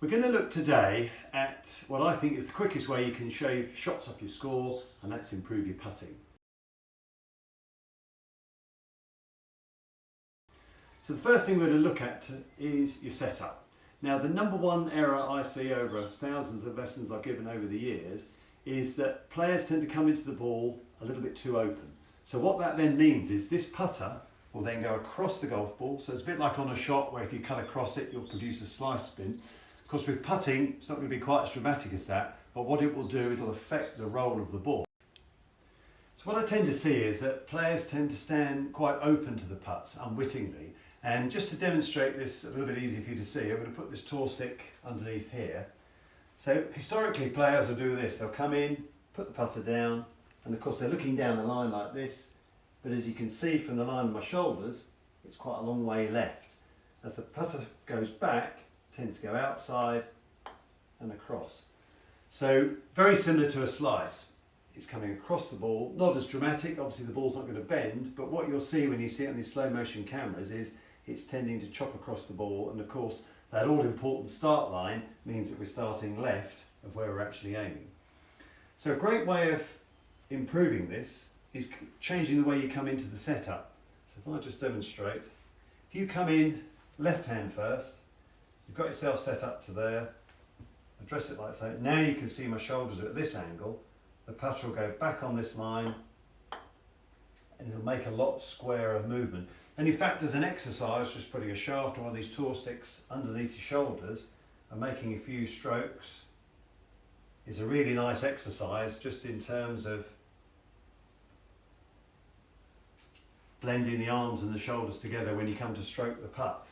We're going to look today at what I think is the quickest way you can shave shots off your score, and that's improve your putting. So the first thing we're going to look at is your setup. Now the number one error I see over thousands of lessons I've given over the years is that players tend to come into the ball a little bit too open. So what that then means is this putter will then go across the golf ball. So it's a bit like on a shot where if you cut across it, you'll produce a slice spin. Of course, with putting, it's not going to be quite as dramatic as that, but what it will do, it'll affect the roll of the ball. So what I tend to see is that players tend to stand quite open to the putts unwittingly. And just to demonstrate this a little bit easier for you to see, I'm going to put this tour stick underneath here. So historically, players will do this. They'll come in, put the putter down, and of course they're looking down the line like this. But as you can see from the line of my shoulders, it's quite a long way left. As the putter goes back, it tends to go outside and across. So very similar to a slice. It's coming across the ball, not as dramatic, obviously the ball's not going to bend, but what you'll see when you see it on these slow motion cameras is it's tending to chop across the ball, and of course that all important start line means that we're starting left of where we're actually aiming. So a great way of improving this is changing the way you come into the setup. So if I just demonstrate, if you come in left hand first, you've got yourself set up to there, address it like so. Now you can see my shoulders are at this angle, the putter will go back on this line and it'll make a lot squarer movement. And in fact, as an exercise, just putting a shaft or one of these tour sticks underneath your shoulders and making a few strokes is a really nice exercise just in terms of blending the arms and the shoulders together when you come to stroke the putt.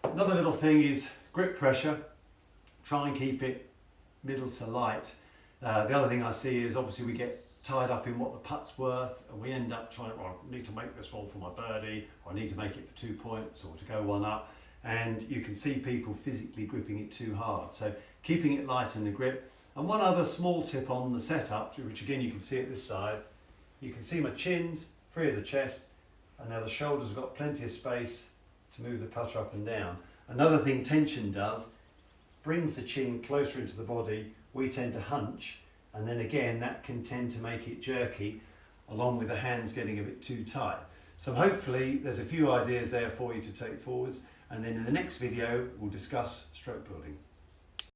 Another little thing is grip pressure. Try and keep it middle to light. The other thing I see is obviously we get tied up in what the putt's worth and we end up trying, well, I need to make this one for my birdie, or I need to make it for 2 points or to go one up, and you can see people physically gripping it too hard. So keeping it light in the grip. And one other small tip on the setup, which again you can see at this side, you can see my chins free of the chest, and now the shoulders have got plenty of space to move the putter up and down. Another thing tension does, brings the chin closer into the body. We tend to hunch, and then again that can tend to make it jerky, along with the hands getting a bit too tight. So hopefully there's a few ideas there for you to take forwards, and then in the next video we'll discuss stroke building.